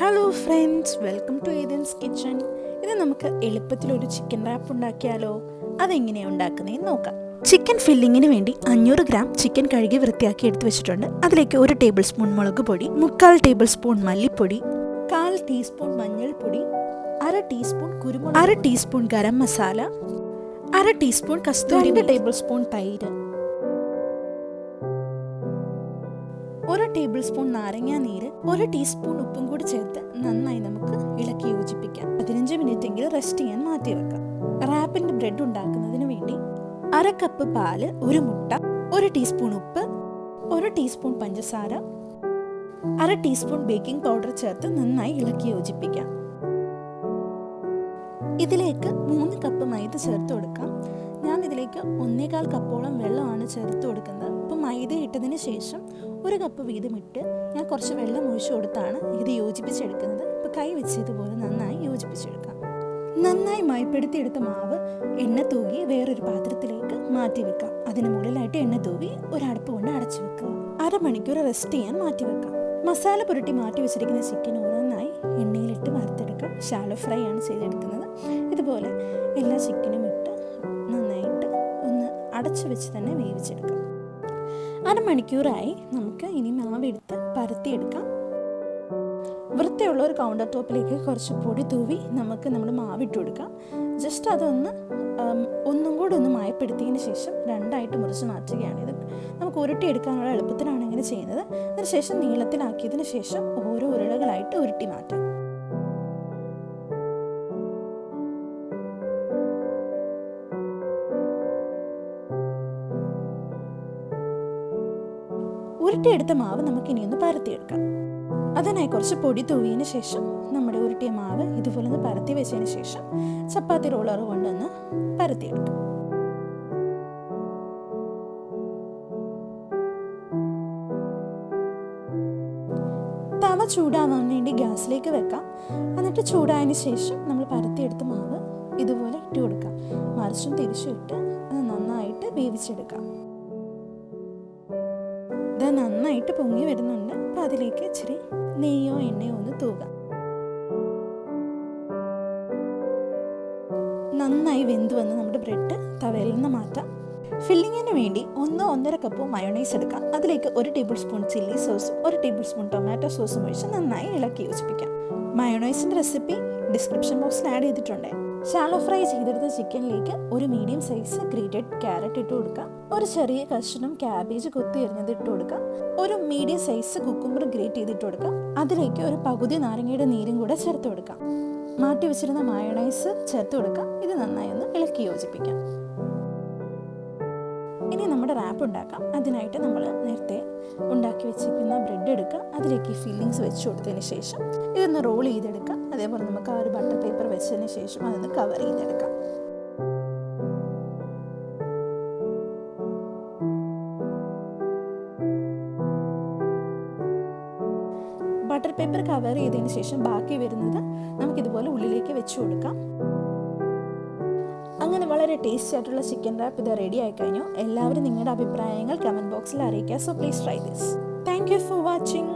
Hello friends, welcome to Athens kitchen. ഇത് നമുക്ക് എളുപ്പത്തിലൊരു chicken rap ഉണ്ടാക്കിയാലോ? അതെങ്ങനെയാണ് ഉണ്ടാക്കുന്നതെന്ന് നോക്കാം. ചിക്കൻ ഫില്ലിങ്ങിന് വേണ്ടി 500 ഗ്രാം ചിക്കൻ കഴുകി വൃത്തിയാക്കി എടുത്ത് വെച്ചിട്ടുണ്ട്. അതിലേക്ക് 1 ടേബിൾ സ്പൂൺ മുളക് പൊടി, 3/4 ടേബിൾ സ്പൂൺ മല്ലിപ്പൊടി, 1/4 ടീസ്പൂൺ മഞ്ഞൾപ്പൊടി, 1/2 ടീസ്പൂൺ കുരുമുളക്, 1/2 ടീസ്പൂൺ ഗരം മസാല, 1/2 ടീസ്പൂൺ കസ്തൂരി, 2 ടേബിൾ സ്പൂൺ തൈര്, 1 ടേബിൾ സ്പൂൺ നാരങ്ങാ നീര്, 1 ടീസ്പൂൺ ഉപ്പും കൂടി ചേർത്ത് നന്നായി നമുക്ക് ഇളക്കി യോജിപ്പിക്കാം. 15 മിനിറ്റ് എങ്കിലും റെസ്റ്റ് ചെയ്യാൻ മാറ്റി വെക്കാം. റാപ്പിന്റെ ബ്രെഡ് ഉണ്ടാക്കുന്നതിന് വേണ്ടി 1/2 കപ്പ് പാല്, 1 മുട്ട, 1 ടീസ്പൂൺ ഉപ്പ്, 1 ടീസ്പൂൺ പഞ്ചസാര, 1/2 ടീസ്പൂൺ ബേക്കിംഗ് പൗഡർ ചേർത്ത് നന്നായി ഇളക്കി യോജിപ്പിക്കാം. ഇതിലേക്ക് 3 കപ്പ് മൈദ ചേർത്ത് കൊടുക്കാം. ഞാൻ ഇതിലേക്ക് 1/4 കപ്പോളം വെള്ളമാണ് ചേർത്ത് കൊടുക്കുന്നത്. അപ്പോൾ മൈദ ഇട്ടതിന് ശേഷം 1 കപ്പ് വീതം ഇട്ട് ഞാൻ കുറച്ച് വെള്ളം ഒഴിച്ചു കൊടുത്താണ് ഇത് യോജിപ്പിച്ചെടുക്കുന്നത്. ഇപ്പോൾ കൈ വെച്ച് ഇതുപോലെ നന്നായി യോജിപ്പിച്ചെടുക്കാം. നന്നായി മയപ്പെടുത്തിയെടുത്ത മാവ് എണ്ണ തൂകി വേറൊരു പാത്രത്തിലേക്ക് മാറ്റി വെക്കാം. അതിന് മുകളിലായിട്ട് എണ്ണ തൂവി ഒരു അടപ്പ് കൊണ്ട് അടച്ചു വെക്കുക. 1/2 മണിക്കൂർ റെസ്റ്റ് ചെയ്യാൻ മാറ്റി വെക്കാം. മസാല പുരട്ടി മാറ്റി വെച്ചിരിക്കുന്ന ചിക്കൻ ഓരോന്നായി എണ്ണയിലിട്ട് വറുത്തെടുക്കാം. ഷാലോ ഫ്രൈ ആണ് ചെയ്തെടുക്കുന്നത്. ഇതുപോലെ എല്ലാ ചിക്കനും ഇട്ട് നന്നായിട്ട് ഒന്ന് അടച്ചു വെച്ച് തന്നെ വേവിച്ചെടുക്കാം. 1/2 മണിക്കൂറായി. നമുക്ക് ഇനി മാവെടുത്ത് പരത്തിയെടുക്കാം. വൃത്തിയുള്ള ഒരു കൗണ്ടർ ടോപ്പിലേക്ക് കുറച്ച് പൊടി തൂവി നമുക്ക് നമ്മുടെ മാവിട്ട് കൊടുക്കാം. ജസ്റ്റ് ഒന്നും കൂടി ഒന്ന് മയപ്പെടുത്തിയതിന് ശേഷം 2ആയിട്ട് മുറിച്ച് മാറ്റുകയാണ്. ഇത് നമുക്ക് ഉരുട്ടിയെടുക്കാനുള്ള എളുപ്പത്തിനാണ് ഇങ്ങനെ ചെയ്യുന്നത്. അതിനുശേഷം നീളത്തിലാക്കിയതിന് ശേഷം ഓരോ ഉരുളകളായിട്ട് ഉരുട്ടി മാറ്റാം. ഉരുട്ടിയെടുത്ത മാവ് നമുക്ക് ഇനിയൊന്ന് പരത്തിയെടുക്കാം. അതിനായി കുറച്ച് പൊടി തൂവിയതിന് ശേഷം നമ്മുടെ ഉരുട്ടിയ മാവ് ഇതുപോലെ ഒന്ന് പരത്തി വെച്ചതിന് ശേഷം ചപ്പാത്തി റോളർ കൊണ്ടൊന്ന് പരത്തിയെടുക്കാം. തവ ചൂടാവാൻ വേണ്ടി ഗ്യാസിലേക്ക് വെക്കാം. എന്നിട്ട് ചൂടായതിന് ശേഷം നമ്മൾ പരത്തിയെടുത്ത മാവ് ഇതുപോലെ ഇട്ട് കൊടുക്കാം. മറിച്ചും തിരിച്ചും ഇട്ട് അത് നന്നായിട്ട് വേവിച്ചെടുക്കാം. ഇത് നന്നായിട്ട് പൊങ്ങി വരുന്നുണ്ട്. അപ്പം അതിലേക്ക് ഇച്ചിരി നെയ്യോ എണ്ണയോ ഒന്ന് തൂകാം. നന്നായി വെന്ത് വന്ന് നമ്മുടെ ബ്രെഡ് തവയിൽ നിന്ന് മാറ്റാം. ഫില്ലിങ്ങിന് വേണ്ടി 1-1.5 കപ്പ് മയോണൈസ് എടുക്കാം. അതിലേക്ക് 1 ടേബിൾ സ്പൂൺ ചില്ലി സോസും 1 ടേബിൾ സ്പൂൺ ടൊമാറ്റോ സോസും ഒഴിച്ച് നന്നായി ഇളക്കി യോജിപ്പിക്കാം. മയോണൈസിൻ്റെ റെസിപ്പി ഡിസ്ക്രിപ്ഷൻ ബോക്സിൽ ആഡ് ചെയ്തിട്ടുണ്ട്. ഷാലോ ഫ്രൈ ചെയ്തെടുത്ത ചിക്കനിലേക്ക് ഒരു മീഡിയം സൈസ് ഗ്രേറ്റഡ് ക്യാരറ്റ് ഇട്ട് കൊടുക്കാം. ഒരു ചെറിയ കഷ്ണം ക്യാബേജ് കൊത്തി എറിഞ്ഞത് ഇട്ട് കൊടുക്കാം. ഒരു മീഡിയം സൈസ് കുക്കുംബർ ഗ്രേറ്റ് ചെയ്തിട്ട് കൊടുക്കാം. അതിലേക്ക് ഒരു പകുതി നാരങ്ങയുടെ നീരും കൂടെ ചേർത്ത് കൊടുക്കാം. മാറ്റി വെച്ചിരുന്ന മയോണൈസ് ചേർത്ത് കൊടുക്കാം. ഇത് നന്നായി ഒന്ന് ഇളക്കി യോജിപ്പിക്കാം. ഇനി നമ്മുടെ റാപ്പ് ഉണ്ടാക്കാം. അതിനായിട്ട് നമ്മൾ നേരത്തെ ഉണ്ടാക്കി വെച്ചിരിക്കുന്ന ബ്രെഡ് എടുക്കുക. അതിലേക്ക് ഫില്ലിങ്സ് വെച്ച് കൊടുത്തതിന് ശേഷം ഇതൊന്ന് റോൾ ചെയ്തെടുക്കാം. അതേപോലെ നമുക്ക് ആ ഒരു ബട്ടർ പേപ്പർ വെച്ചതിന് ശേഷം അതൊന്ന് കവർ ചെയ്തെടുക്കാം. ബട്ടർ പേപ്പർ കവർ ചെയ്തതിന് ശേഷം ബാക്കി വരുന്നത് നമുക്കിതുപോലെ ഉള്ളിലേക്ക് വെച്ച് കൊടുക്കാം. അങ്ങനെ വളരെ ടേസ്റ്റി ആയിട്ടുള്ള ചിക്കൻ റാപ്പ് ഇത് റെഡി ആയി കഴിഞ്ഞു. എല്ലാവരും നിങ്ങളുടെ അഭിപ്രായങ്ങൾ കമൻറ്റ് ബോക്സിൽ അറിയിക്കുക. So please try this. Thank you for watching.